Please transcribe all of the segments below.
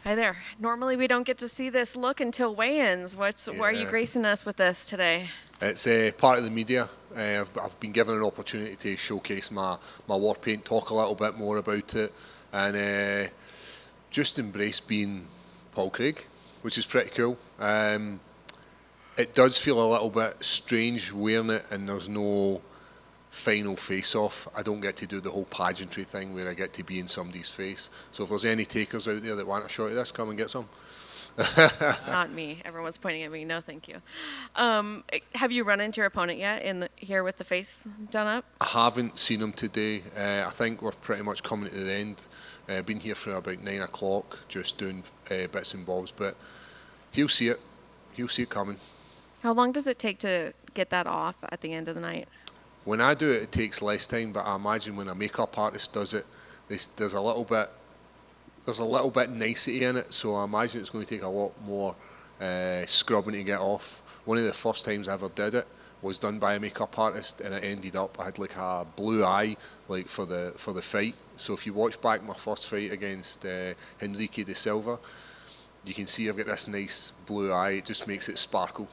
Hi there. Normally we don't get to see this look until weigh-ins. Why are you Yeah, gracing us with this today? it's part of the media. I've been given an opportunity to showcase my war paint, talk a little bit more about it, and just embrace being Paul Craig, which is pretty cool. It does feel a little bit strange wearing it, and there's no final face-off. I don't get to do the whole pageantry thing where I get to be in somebody's face. So if there's any takers out there that want a shot of this, come and get some. Not me. Everyone's pointing at me. No, thank you. Have you run into your opponent yet here with the face done up? I haven't seen him today. I think we're pretty much coming to the end. Been here for about 9 o'clock, just doing bits and bobs, but he'll see it. He'll see it coming. How long does it take to get that off at the end of the night? When I do it, it takes less time, but I imagine when a makeup artist does it, there's a little bit nicety in it, so I imagine it's going to take a lot more scrubbing to get off. One of the first times I ever did it was done by a makeup artist, and it ended up I had like a blue eye like for the fight. So if you watch back my first fight against Henrique de Silva, you can see I've got this nice blue eye. It just makes it sparkle.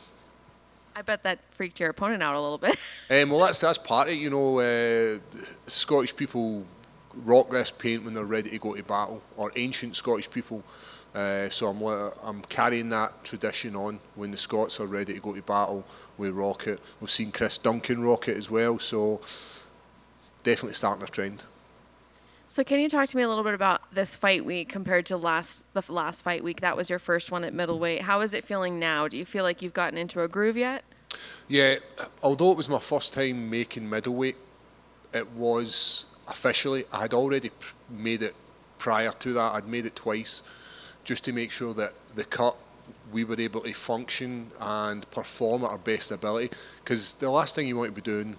I bet that freaked your opponent out a little bit. Well, that's part of it. Scottish people rock this paint when they're ready to go to battle, or ancient Scottish people. So I'm carrying that tradition on. When the Scots are ready to go to battle, we rock it. We've seen Chris Duncan rock it as well, so definitely starting a trend. So can you talk to me a little bit about this fight week compared to the last fight week? That was your first one at middleweight. How is it feeling now? Do you feel like you've gotten into a groove yet? Yeah, although it was my first time making middleweight, it was officially, I had already made it prior to that. I'd made it twice just to make sure that the cut, we were able to function and perform at our best ability. Because the last thing you want to be doing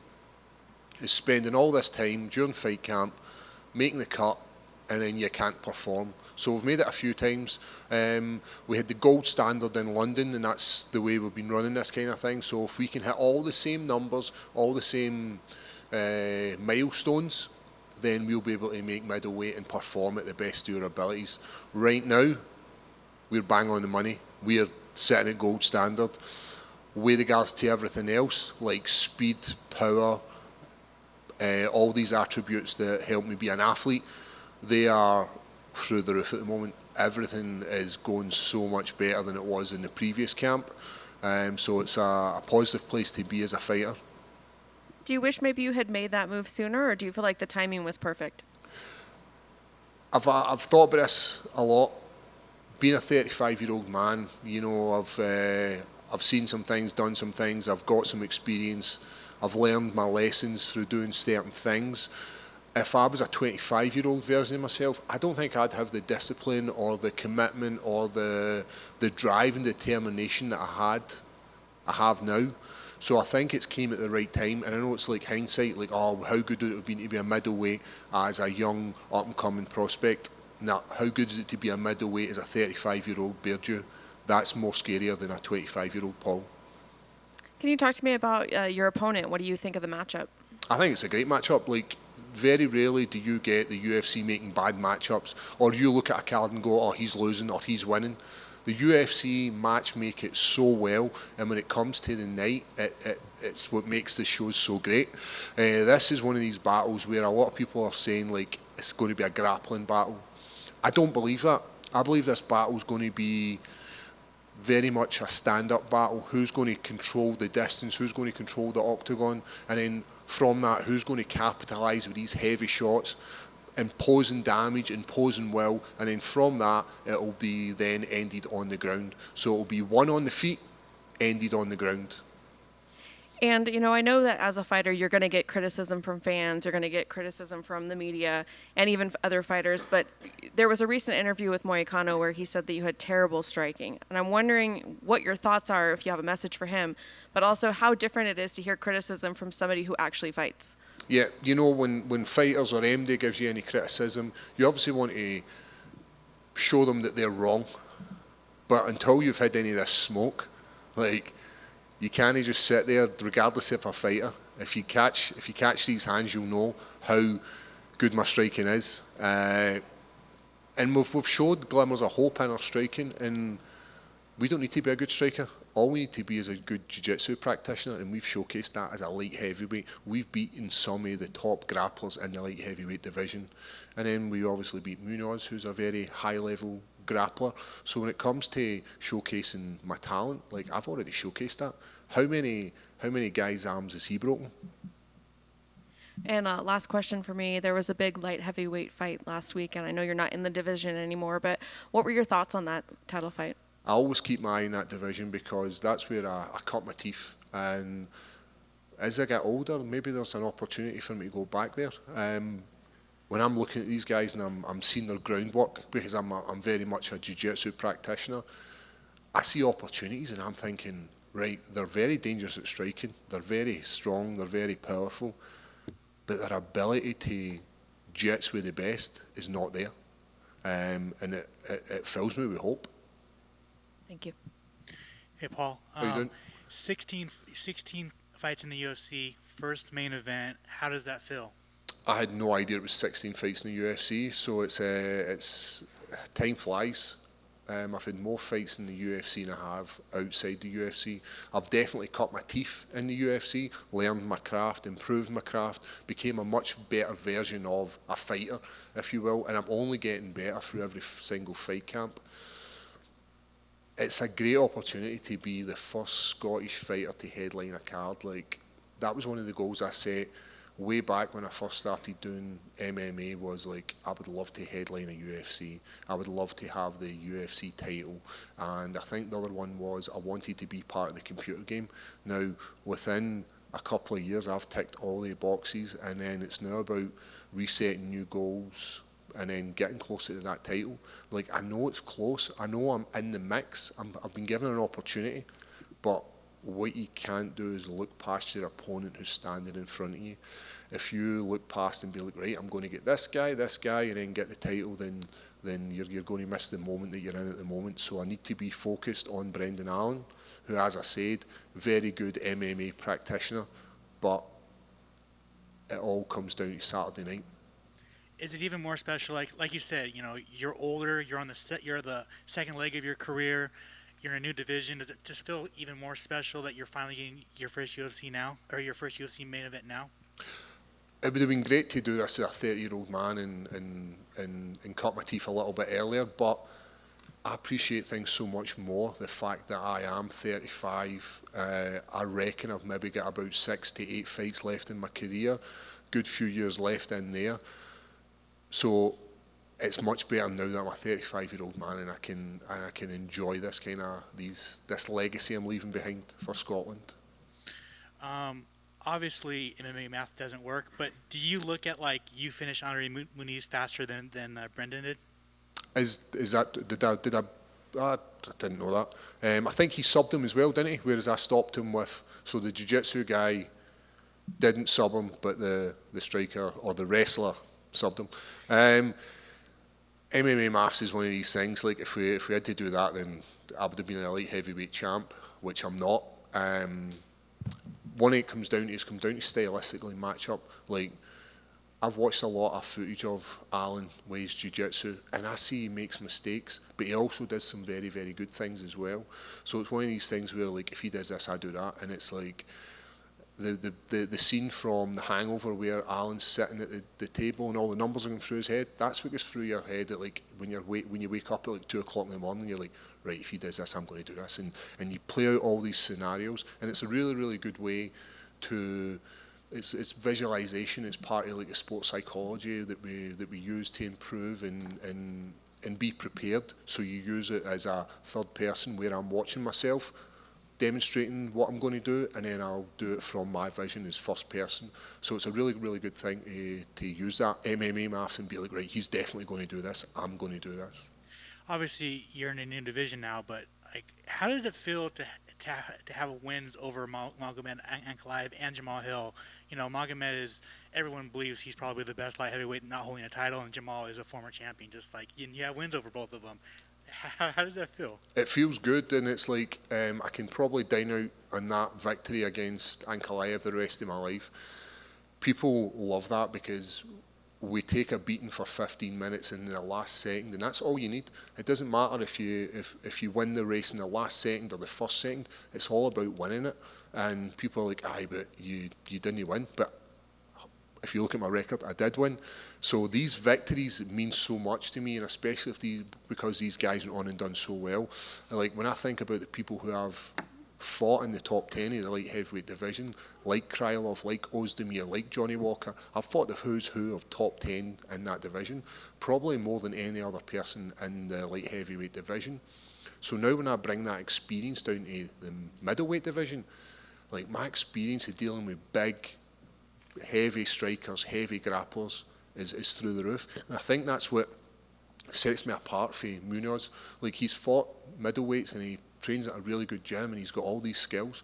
is spending all this time during fight camp making the cut, and then you can't perform. So we've made it a few times. We had the gold standard in London, and that's the way we've been running this kind of thing. So if we can hit all the same numbers, all the same milestones, then we'll be able to make middleweight and perform at the best of our abilities. Right now, we're bang on the money. We're sitting at gold standard. With regards to everything else, like speed, power, all these attributes that help me be an athlete, they are through the roof at the moment. Everything is going so much better than it was in the previous camp. So it's a positive place to be as a fighter. Do you wish maybe you had made that move sooner, or do you feel like the timing was perfect? I've thought about this a lot. Being a 35-year-old man, I've seen some things, done some things. I've got some experience. I've learned my lessons through doing certain things. If I was a 25-year-old version of myself, I don't think I'd have the discipline or the commitment or the drive and determination that I have now. So I think it's came at the right time, and I know it's like hindsight, like, oh, how good would it have been to be a middleweight as a young up-and-coming prospect? Now, how good is it to be a middleweight as a 35-year-old Beardew? That's more scarier than a 25-year-old Paul. Can you talk to me about your opponent? What do you think of the matchup? I think it's a great matchup. Like, very rarely do you get the UFC making bad matchups, or you look at a card and go, oh, he's losing or he's winning. The UFC match make it so well, and when it comes to the night, it's what makes the shows so great. This is one of these battles where a lot of people are saying like it's going to be a grappling battle. I don't believe that. I believe this battle is going to be very much a stand-up battle. Who's going to control the distance? Who's going to control the octagon? And then from that, who's going to capitalise with these heavy shots, imposing damage, imposing will, and then from that, it'll be then ended on the ground. So it'll be won on the feet, ended on the ground. And, I know that as a fighter, you're going to get criticism from fans, you're going to get criticism from the media, and even other fighters. But there was a recent interview with Moicano where he said that you had terrible striking. And I'm wondering what your thoughts are, if you have a message for him, but also how different it is to hear criticism from somebody who actually fights. Yeah, when fighters or MD gives you any criticism, you obviously want to show them that they're wrong. But until you've had any of this smoke, like, you can't just sit there, regardless of a fighter. If you catch these hands, you'll know how good my striking is. And we've showed glimmers of hope in our striking, and we don't need to be a good striker. All we need to be is a good jiu-jitsu practitioner, and we've showcased that as a light heavyweight. We've beaten some of the top grapplers in the light heavyweight division, and then we obviously beat Munoz, who's a very high-level grappler. So when it comes to showcasing my talent, like, I've already showcased that. How many guys' arms has he broken? And last question for me. There was a big light heavyweight fight last week, and I know you're not in the division anymore, but what were your thoughts on that title fight? I always keep my eye in that division because that's where I cut my teeth. And as I get older, maybe there's an opportunity for me to go back there. When I'm looking at these guys and I'm seeing their groundwork, because I'm very much a jiu-jitsu practitioner, I see opportunities and I'm thinking, right, they're very dangerous at striking, they're very strong, they're very powerful, but their ability to jits with the best is not there. And it fills me with hope. Thank you. Hey, Paul. How you doing? 16 fights in the UFC, first main event. How does that feel? I had no idea it was 16 fights in the UFC, so it's time flies. I've had more fights in the UFC than I have outside the UFC. I've definitely cut my teeth in the UFC, learned my craft, improved my craft, became a much better version of a fighter, if you will, and I'm only getting better through every single fight camp. It's a great opportunity to be the first Scottish fighter to headline a card. Like, that was one of the goals I set way back when I first started doing MMA, was like, I would love to headline a UFC. I would love to have the UFC title. And I think the other one was I wanted to be part of the computer game. Now, within a couple of years, I've ticked all the boxes, and then it's now about resetting new goals and then getting closer to that title. Like, I know it's close. I know I'm in the mix. I've been given an opportunity, but what you can't do is look past your opponent who's standing in front of you. If you look past and be like, right, I'm going to get this guy, and then get the title, then you're going to miss the moment that you're in at the moment. So I need to be focused on Brendan Allen, who, as I said, very good MMA practitioner, but it all comes down to Saturday night. Is it even more special? Like you said, you're older. You're the second leg of your career. You're in a new division. Does it just feel even more special that you're finally getting your first UFC now, or your first UFC main event now? It would have been great to do this as a 30-year-old man and cut my teeth a little bit earlier, but I appreciate things so much more. The fact that I am 35, I reckon I've maybe got about 6 to 8 fights left in my career, good few years left in there. So it's much better now that I'm a 35-year-old man and I can enjoy this this legacy I'm leaving behind for Scotland. Obviously, MMA math doesn't work, but do you look at you finish Andre Muniz faster than Brendan did? Is that did I didn't know that. I think he subbed him as well, didn't he? Whereas I stopped him with, so the jiu-jitsu guy didn't sub him, but the striker or the wrestler subbed him. MMA maths is one of these things. Like, if we had to do that, then I would have been a light heavyweight champ, which I'm not. One it comes down to stylistically match up. Like, I've watched a lot of footage of Alan Way's jiu-jitsu, and I see he makes mistakes, but he also does some very, very good things as well. So it's one of these things where, like, if he does this, I do that, and it's like the scene from The Hangover where Alan's sitting at the table and all the numbers are going through his head. That's what goes through your head at, like, when you wake up at like 2 o'clock in the morning. You're like, right, if he does this, I'm going to do this, and you play out all these scenarios, and it's a really, really good way to. It's visualization. It's part of like the sports psychology that we use to improve and be prepared. So you use it as a third person where I'm watching myself demonstrating what I'm going to do, and then I'll do it from my vision as first person. So it's a really, really good thing to use that MMA maths and be like, right, he's definitely going to do this, I'm going to do this. Obviously, you're in a new division now, but how does it feel to have wins over Magomed Ankalaev and Jamal Hill? Magomed is, everyone believes he's probably the best light heavyweight not holding a title, and Jamal is a former champion. Just like you have wins over both of them. How does that feel? It feels good, and it's like I can probably dine out on that victory against Ankalaev the rest of my life. People love that because we take a beating for 15 minutes in the last second, and that's all you need. It doesn't matter if you win the race in the last second or the first second. It's all about winning it. And people are like, aye, but you didn't win. But if you look at my record, I did win. So these victories mean so much to me, and especially because these guys went on and done so well. Like when I think about the people who have fought in the top 10 of the light heavyweight division, like Krylov, like Ozdemir, like Johnny Walker. I've fought the who's who of top 10 in that division, probably more than any other person in the light heavyweight division. So now when I bring that experience down to the middleweight division, like my experience of dealing with big, heavy strikers, heavy grapplers is through the roof. And I think that's what sets me apart from Munoz. Like he's fought middleweights and he trains at a really good gym and he's got all these skills,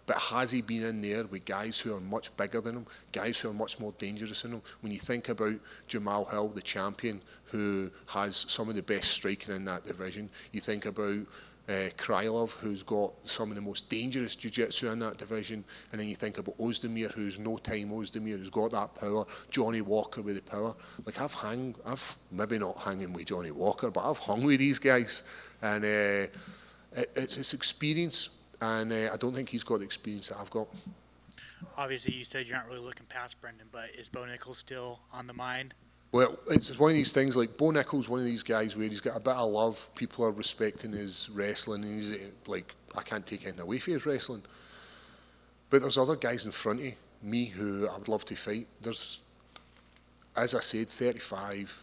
but has he been in there with guys who are much bigger than him, guys who are much more dangerous than him? When you think about Jamal Hill, the champion, who has some of the best striking in that division, you think about Krylov, who's got some of the most dangerous jiu-jitsu in that division, and then you think about Ozdemir, who's no time Ozdemir, who's got that power, Johnny Walker with the power. Like I've maybe not hanging with Johnny Walker, but I've hung with these guys, and it's experience, and I don't think he's got the experience that I've got. Obviously, you said you're not really looking past Brendan, but is Bo Nickal still on the mind? Well, it's one of these things, like Bo Nickal's one of these guys where he's got a bit of love, people are respecting his wrestling, and he's like, I can't take anything away from his wrestling. But there's other guys in front of me who I would love to fight. There's, as I said, 35,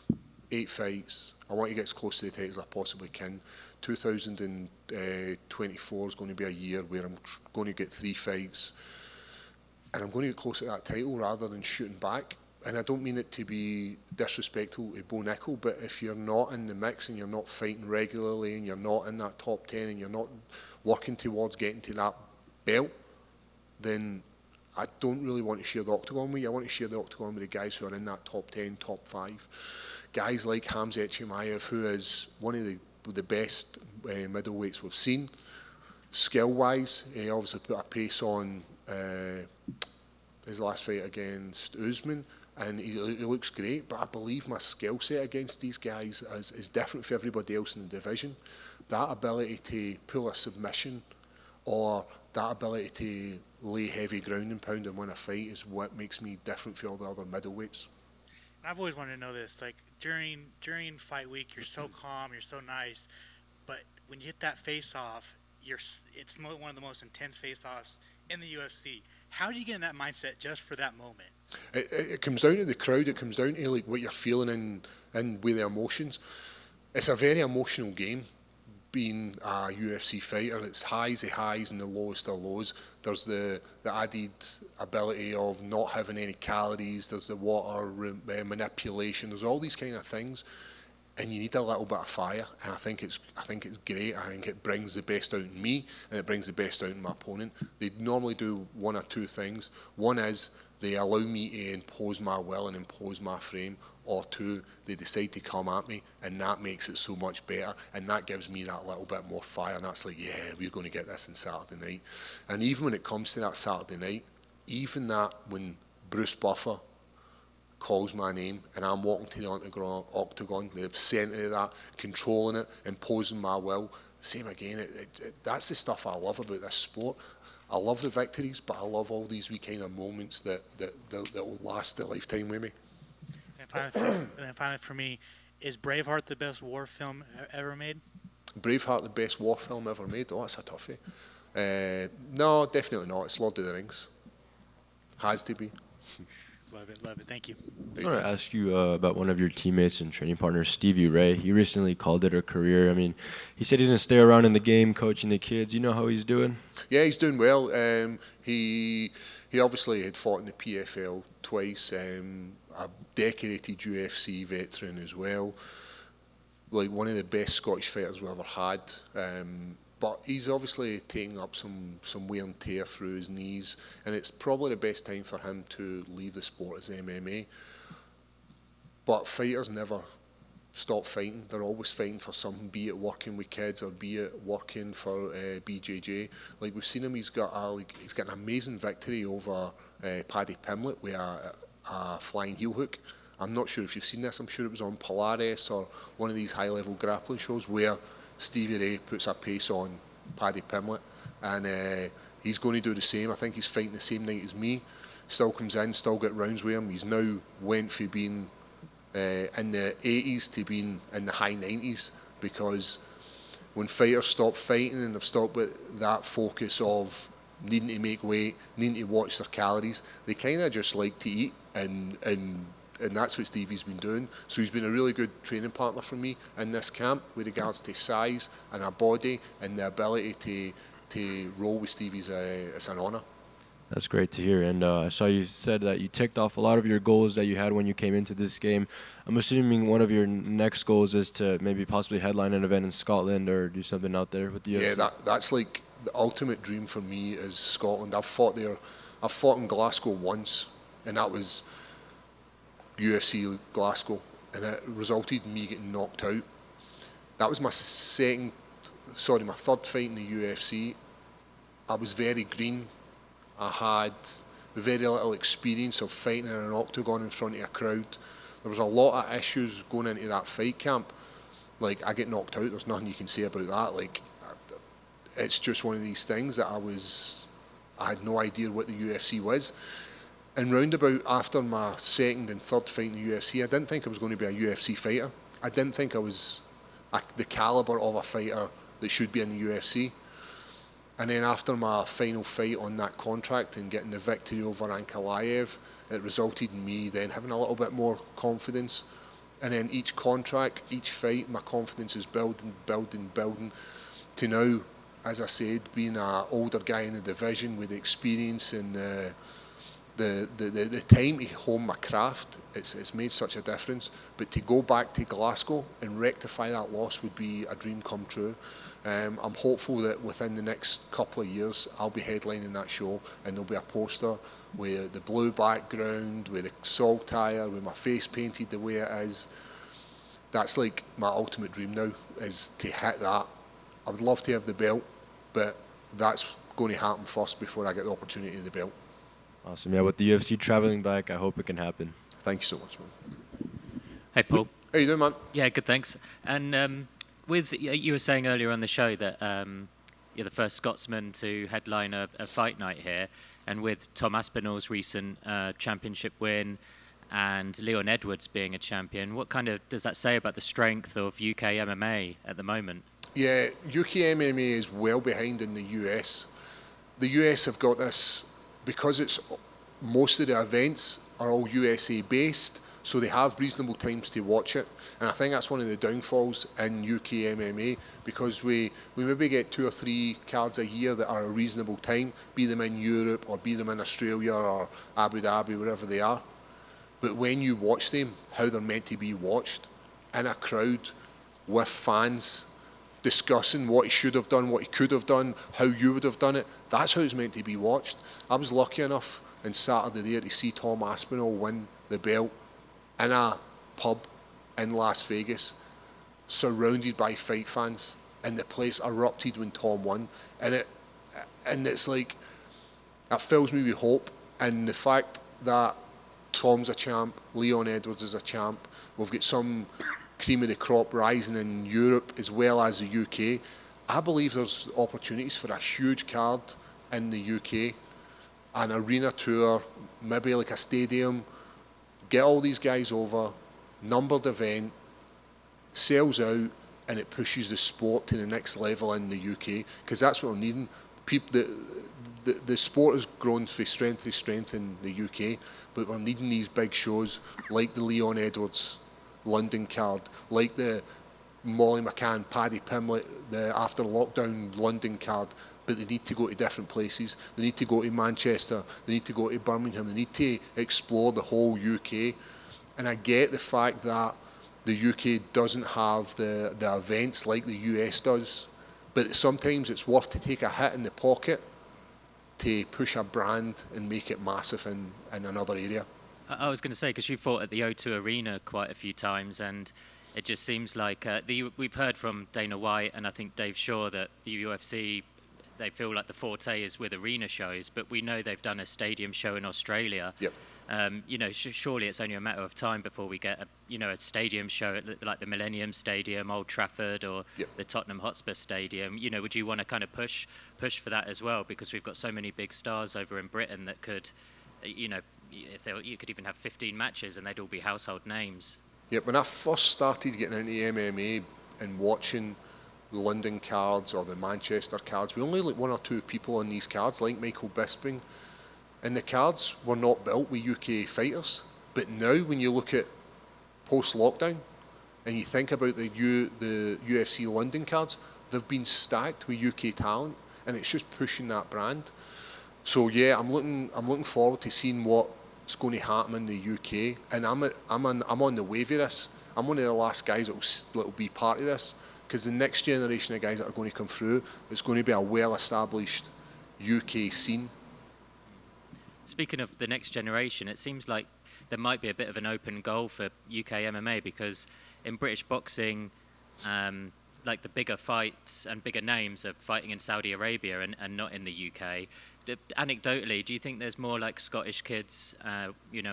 8 fights. I want to get as close to the title as I possibly can. 2024 is going to be a year where I'm going to get 3 fights, and I'm going to get close to that title rather than shooting back. And I don't mean it to be disrespectful to Bo Nickal, but if you're not in the mix and you're not fighting regularly and you're not in that top 10 and you're not working towards getting to that belt, then I don't really want to share the octagon with you. I want to share the octagon with the guys who are in that top 10, top 5. Guys like Khamzat Chimaev, who is one of the best middleweights we've seen. Skill-wise, he obviously put a pace on his last fight against Usman, and he looks great, but I believe my skill set against these guys is different for everybody else in the division. That ability to pull a submission or that ability to lay heavy ground and pound and win a fight is what makes me different from all the other middleweights. I've always wanted to know this, like during fight week, you're so calm, you're so nice, but when you hit that face-off, it's one of the most intense face-offs in the UFC. How do you get in that mindset just for that moment? It comes down to the crowd. It comes down to like what you're feeling and with the emotions. It's a very emotional game. Being a UFC fighter, it's highs of highs and the lowest of lows. There's the added ability of not having any calories. There's the water manipulation. There's all these kind of things, and you need a little bit of fire. And I think it's great. I think it brings the best out in me, and it brings the best out in my opponent. They normally do one or two things. One is they allow me to impose my will and impose my frame, or 2, they decide to come at me, and that makes it so much better, and that gives me that little bit more fire, and that's like, yeah, we're going to get this on Saturday night. And even when it comes to that Saturday night, even that when Bruce Buffer calls my name and I'm walking to the octagon, the centre of that, controlling it, imposing my will, same again, that's the stuff I love about this sport. I love the victories, but I love all these wee kind of moments that will last a lifetime with me. And finally for me, is Braveheart the best war film ever made? Braveheart the best war film ever made? Oh, that's a toughie. No, definitely not. It's Lord of the Rings. Has to be. Love it. Thank you. I want to ask you about one of your teammates and training partners, Stevie Ray. He recently called it a career. I mean, he said he's going to stay around in the game, coaching the kids. You know how he's doing? Yeah, he's doing well. He obviously had fought in the PFL twice. A decorated UFC veteran as well. Like one of the best Scottish fighters we ever had. But he's obviously taking up some wear and tear through his knees, and it's probably the best time for him to leave the sport as MMA. But fighters never stop fighting. They're always fighting for something, be it working with kids or be it working for BJJ. Like we've seen him, he's got an amazing victory over Paddy Pimblett with a flying heel hook. I'm not sure if you've seen this. I'm sure it was on Polaris or one of these high-level grappling shows where Stevie Ray puts a pace on Paddy Pimblett, and he's going to do the same. I think he's fighting the same night as me. Still comes in, still get rounds with him. He's now went from being in the 80s to being in the high 90s, because when fighters stop fighting and have stopped with that focus of needing to make weight, needing to watch their calories, they kind of just like to eat, and that's what Stevie's been doing. So he's been a really good training partner for me in this camp with regards to size and our body and the ability to roll with Stevie's. It's an honour. That's great to hear. And I saw you said that you ticked off a lot of your goals that you had when you came into this game. I'm assuming one of your next goals is to maybe possibly headline an event in Scotland or do something out there with the UFC. Yeah, that's like the ultimate dream for me is Scotland. I've fought there. I've fought in Glasgow once, and that was UFC Glasgow, and it resulted in me getting knocked out. That was my third fight in the UFC. I was very green. I had very little experience of fighting in an octagon in front of a crowd. There was a lot of issues going into that fight camp. Like, I get knocked out, there's nothing you can say about that. Like, it's just one of these things that I had no idea what the UFC was. And roundabout after my second and third fight in the UFC, I didn't think I was going to be a UFC fighter. I didn't think I was the calibre of a fighter that should be in the UFC. And then after my final fight on that contract and getting the victory over Ankalaev, it resulted in me then having a little bit more confidence. And then each contract, each fight, my confidence is building to now, as I said, being an older guy in the division with the experience and the time to hone my craft. It's made such a difference. But to go back to Glasgow and rectify that loss would be a dream come true. I'm hopeful that within the next couple of years I'll be headlining that show, and there'll be a poster with the blue background, with the saltire, with my face painted the way it is. That's like my ultimate dream now, is to hit that. I would love to have the belt, but that's going to happen first before I get the opportunity of the belt. Awesome. Yeah, with the UFC traveling back, I hope it can happen. Thank you so much, man. Hey, Paul. How you doing, man? Yeah, good, thanks. And you were saying earlier on the show that you're the first Scotsman to headline a fight night here, and with Tom Aspinall's recent championship win and Leon Edwards being a champion, what kind of does that say about the strength of UK MMA at the moment? Yeah, UK MMA is well behind in the US. The US have got this, because it's most of the events are all USA based, so they have reasonable times to watch it. And I think that's one of the downfalls in UK MMA, because we maybe get 2 or 3 cards a year that are a reasonable time, be them in Europe or be them in Australia or Abu Dhabi, wherever they are. But when you watch them, how they're meant to be watched, in a crowd with fans discussing what he should have done, what he could have done, how you would have done it, that's how it's meant to be watched. I was lucky enough on Saturday there to see Tom Aspinall win the belt in a pub in Las Vegas, surrounded by fight fans, and the place erupted when Tom won. And it's like, it fills me with hope, and the fact that Tom's a champ, Leon Edwards is a champ, we've got some cream of the crop rising in Europe as well as the UK. I believe there's opportunities for a huge card in the UK, an arena tour, maybe like a stadium, get all these guys over, numbered event, sells out, and it pushes the sport to the next level in the UK, because that's what we're needing. The sport has grown from strength to strength in the UK, but we're needing these big shows like the Leon Edwards London card, like the Molly McCann, Paddy Pimblett, the after lockdown London card, but they need to go to different places. They need to go to Manchester, they need to go to Birmingham, they need to explore the whole UK. And I get the fact that the UK doesn't have the events like the US does, but sometimes it's worth to take a hit in the pocket to push a brand and make it massive in another area. I was going to say, because you fought at the O2 Arena quite a few times, and it just seems like we've heard from Dana White and I think Dave Shaw that the UFC, they feel like the forte is with arena shows, but we know they've done a stadium show in Australia. Yep. Surely it's only a matter of time before we get a stadium show like the Millennium Stadium, Old Trafford, or Yep. the Tottenham Hotspur Stadium. Would you want to kind of push for that as well? Because we've got so many big stars over in Britain that could, you could even have 15 matches and they'd all be household names. Yeah, when I first started getting into MMA and watching the London cards or the Manchester cards, we only like one or two people on these cards, like Michael Bisping, and the cards were not built with UK fighters. But now, when you look at post-lockdown and you think about the UFC London cards, they've been stacked with UK talent, and it's just pushing that brand. So yeah, I'm looking forward to seeing what's going to happen in the UK, and I'm on the wave of this. I'm one of the last guys that'll be part of this, because the next generation of guys that are going to come through, it's going to be a well-established UK scene. Speaking of the next generation, it seems like there might be a bit of an open goal for UK MMA, because in British boxing, like the bigger fights and bigger names are fighting in Saudi Arabia and not in the UK. Anecdotally, do you think there's more like Scottish kids,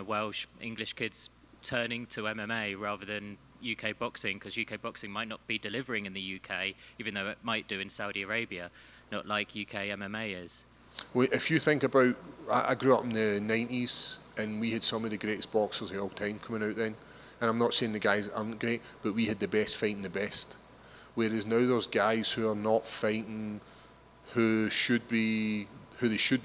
Welsh, English kids turning to MMA rather than UK boxing? Because UK boxing might not be delivering in the UK, even though it might do in Saudi Arabia, not like UK MMA is. Well, if you think about, I grew up in the 90s, and we had some of the greatest boxers of all time coming out then. And I'm not saying the guys aren't great, but we had the best fighting the best. Whereas now there's guys who are not fighting who they should be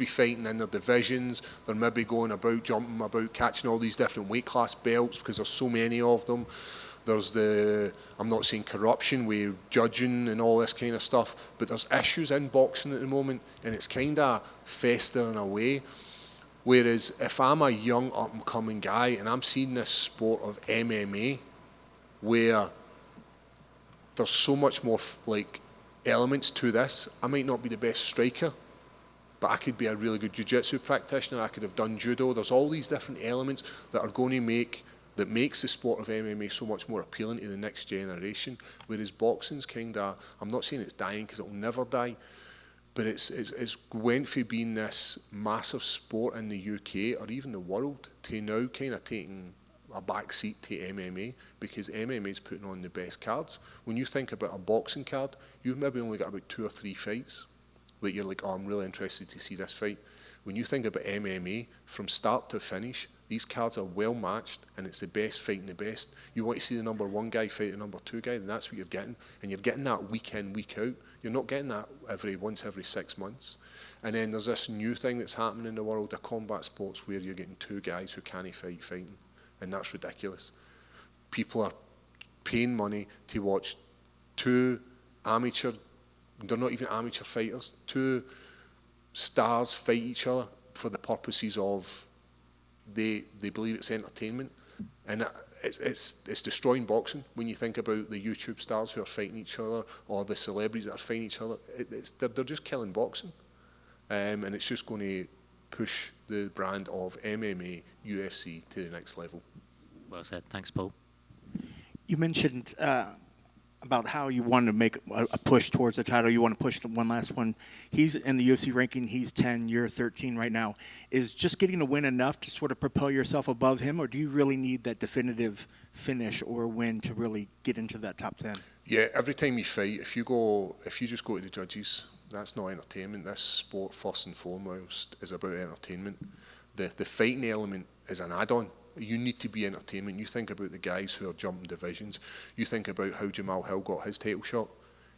fighting in their divisions. They're maybe going about, jumping about, catching all these different weight class belts because there's so many of them. There's I'm not saying corruption with judging and all this kind of stuff, but there's issues in boxing at the moment, and it's kind of festering away. Whereas if I'm a young up and coming guy and I'm seeing this sport of MMA where there's so much more elements to this, I might not be the best striker, but I could be a really good jiu-jitsu practitioner. I could have done judo. There's all these different elements that are going to makes the sport of MMA so much more appealing to the next generation. Whereas boxing's I'm not saying it's dying, because it'll never die, but it's went from being this massive sport in the UK or even the world to now kind of taking a back seat to MMA, because MMA is putting on the best cards. When you think about a boxing card, you've maybe only got about 2 or 3 fights that you're like, oh, I'm really interested to see this fight. When you think about MMA, from start to finish, these cards are well matched, and it's the best fighting the best. You want to see the number 1 guy fight the number 2 guy, then that's what you're getting. And you're getting that week in, week out. You're not getting that once every 6 months. And then there's this new thing that's happening in the world of combat sports where you're getting 2 guys who can't fighting. And that's ridiculous. People are paying money to watch 2 amateur, they're not even amateur fighters, 2 stars fight each other for the purposes of they believe it's entertainment, and it's destroying boxing. When you think about the YouTube stars who are fighting each other or the celebrities that are fighting each other, they're just killing boxing, and it's just going to push the brand of MMA, UFC to the next level. Well said. Thanks, Paul. You mentioned about how you want to make a push towards the title. You want to push one last one. He's in the UFC ranking. He's 10. You're 13 right now. Is just getting a win enough to sort of propel yourself above him, or do you really need that definitive finish or win to really get into that top 10? Yeah, every time you fight, if you just go to the judges, that's not entertainment. This sport, first and foremost, is about entertainment. The fighting element is an add-on. You need to be entertainment. You think about the guys who are jumping divisions. You think about how Jamal Hill got his title shot.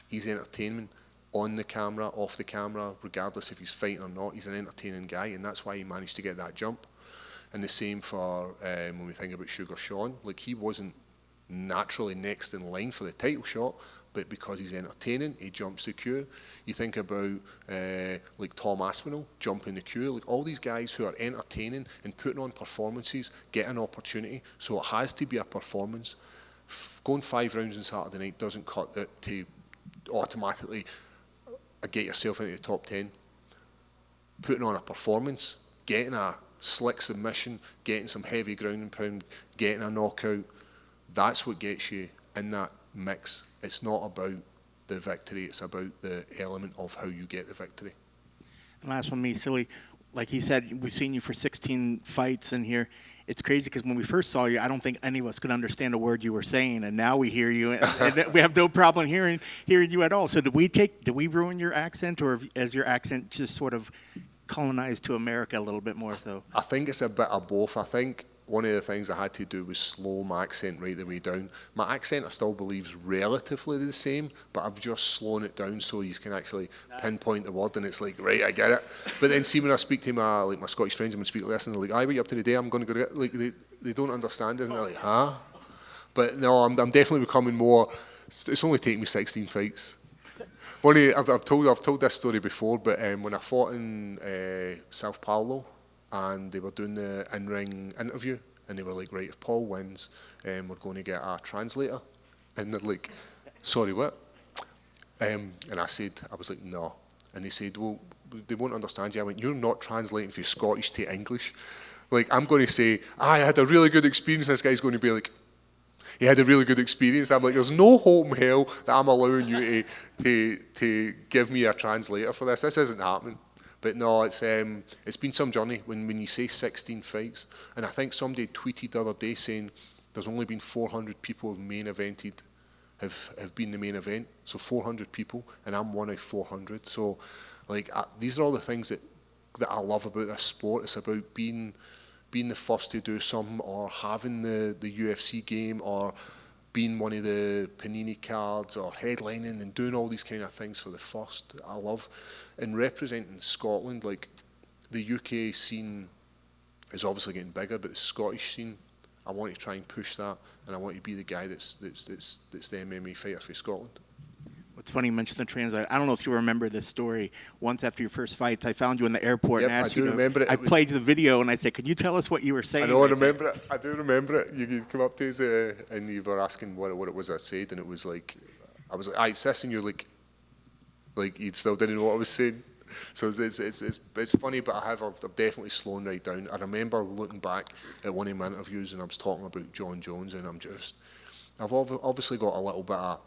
He's entertainment on the camera, off the camera, regardless if he's fighting or not. He's an entertaining guy, and that's why he managed to get that jump. And the same for when we think about Sugar Sean. Like, he wasn't naturally next in line for the title shot, but because he's entertaining, he jumps the queue. You think about like Tom Aspinall jumping the queue. Like, all these guys who are entertaining and putting on performances get an opportunity, so it has to be a performance. Going 5 rounds on Saturday night doesn't cut it to automatically get yourself into the top 10. Putting on a performance, getting a slick submission, getting some heavy ground and pound, getting a knockout, that's what gets you in that mix. It's not about the victory, it's about the element of how you get the victory. And last one, me, silly. like he said, we've seen you for 16 fights in here. It's crazy because when we first saw you, I don't think any of us could understand a word you were saying, and now we hear you, and we have no problem hearing you at all. So did we ruin your accent, or has your accent just sort of colonized to America a little bit more so? I think it's a bit of both. I think one of the things I had to do was slow my accent right the way down. My accent I still believe is relatively the same, but I've just slowed it down so you can actually pinpoint the word, and it's like, right, I get it. But then see when I speak to my Scottish friends, and speak like this, and they're like, aye, what you up to today? I'm going to go to, like, they don't understand it, and they're like, huh? But no, I'm definitely becoming more. It's only taken me 16 fights. I've told this story before, but when I fought in Sao Paulo, and they were doing the in-ring interview, and they were like, right, if Paul wins, we're going to get a translator. And they're like, sorry, what? And I was like, no. And they said, well, they won't understand you. I went, you're not translating from Scottish to English. Like, I'm going to say, I had a really good experience, and this guy's going to be like, he had a really good experience. I'm like, there's no hope in hell that I'm allowing you to give me a translator for this. This isn't happening. But no, it's been some journey when you say 16 fights. And I think somebody tweeted the other day saying there's only been 400 people have main evented, have been the main event. So 400 people, and I'm one of 400. So like these are all the things that I love about this sport. It's about being the first to do something, or having the UFC game, or being one of the Panini cards, or headlining and doing all these kind of things for the first. I love, and representing Scotland. Like the UK scene is obviously getting bigger, but the Scottish scene, I want to try and push that, and I want to be the guy that's the MMA fighter for Scotland. It's funny you mentioned the translator. I don't know if you remember this story. Once after your first fights, I found you in the airport and asked you. Remember it. I played the video and I said, "Could you tell us what you were saying?" I know, I remember it. I do remember it. You come up to us and you were asking what it was I said, and it was like, I was like, it's this, and you're like you still didn't know what I was saying. So it's funny, but I've definitely slowed right down. I remember looking back at one of my interviews, and I was talking about John Jones, and I've obviously got a little bit of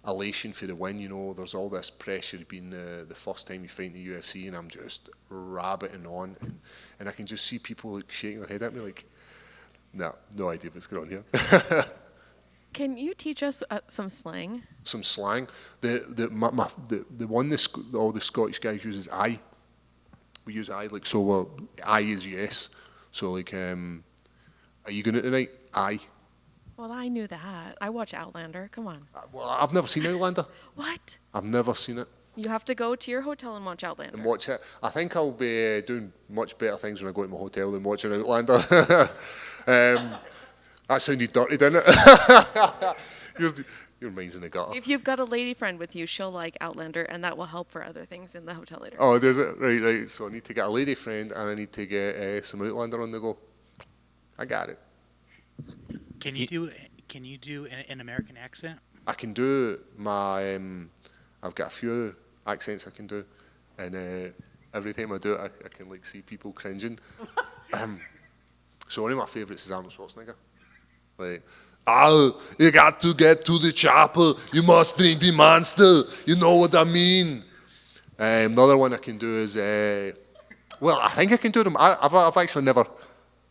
elation for the win. You know, there's all this pressure being the first time you fight in the UFC, and I'm just rabbiting on, and I can just see people like shaking their head at me like, no idea what's going on here. Can you teach us some slang? Some slang. The one all the Scottish guys use is aye. We use aye, like, so aye is yes. So like, are you going out tonight? Aye. Well, I knew that. I watch Outlander. Come on. Well, I've never seen Outlander. What? I've never seen it. You have to go to your hotel and watch Outlander. And watch it. I think I'll be doing much better things when I go to my hotel than watching Outlander. That sounded dirty, didn't it? Your mind's in the gutter. If you've got a lady friend with you, she'll like Outlander, and that will help for other things in the hotel later. Oh, does it? Right. So I need to get a lady friend, and I need to get some Outlander on the go. I got it. Can you do an American accent? I can do my. I've got a few accents I can do, and every time I do it, I can like see people cringing. So one of my favourites is Arnold Schwarzenegger. Like, you got to get to the chopper. You must drink the monster. You know what I mean. Another one I can do is, well, I think I can do them. I've actually never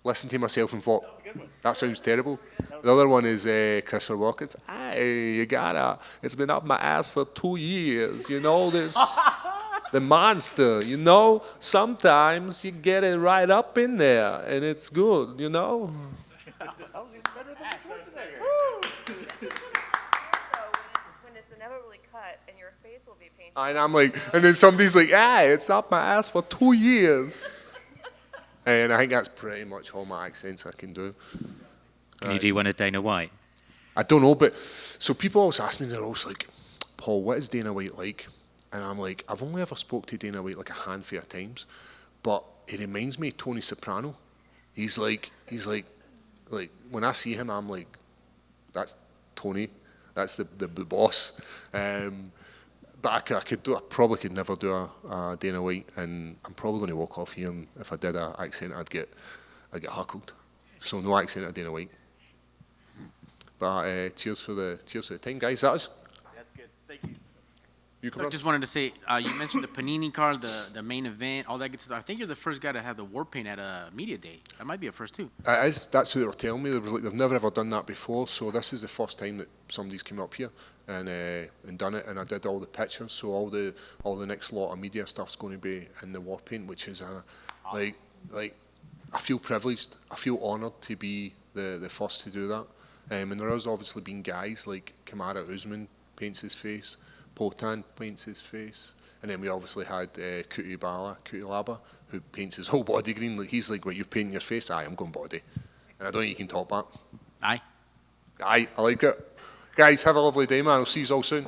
listened to myself and thought, that sounds terrible. The other one is Christopher Walken's. Hey, it's been up my ass for 2 years. You know this, the monster. You know, sometimes you get it right up in there, and it's good. You know. When it's inevitably cut and your face will be painted. And I'm like, and then somebody's like, it's up my ass for 2 years. And I think that's pretty much all my accents I can do. Can you do one of Dana White? I don't know, but so people always ask me, they're always like, Paul, what is Dana White like? And I'm like, I've only ever spoke to Dana White like a handful of times, but he reminds me of Tony Soprano. He's like when I see him, I'm like, that's Tony, that's the boss. But I probably could never do a Dana White, and I'm probably going to walk off here. And if I did an accent, I'd get heckled. So no accent of Dana White. But cheers for the time, guys. That was. That's good. Thank you. You I just wanted to say, you mentioned the Panini card, the main event, all that good stuff. I think you're the first guy to have the war paint at a media day. That might be a first too. It is. That's what they were telling me. They was like, they've never ever done that before. So this is the first time that somebody's come up here and done it. And I did all the pictures. So all the next lot of media stuff's going to be in the war paint, which is like I feel privileged. I feel honoured to be the first to do that. And there has obviously been guys like Kamaru Usman paints his face, Potan paints his face, and then we obviously had Kutilaba, who paints his whole body green. Like he's like, "Well, you're painting your face? Aye, I'm going body," and I don't think you can top that. Aye. Aye, I like it. Guys, have a lovely day, man. I'll see you all soon.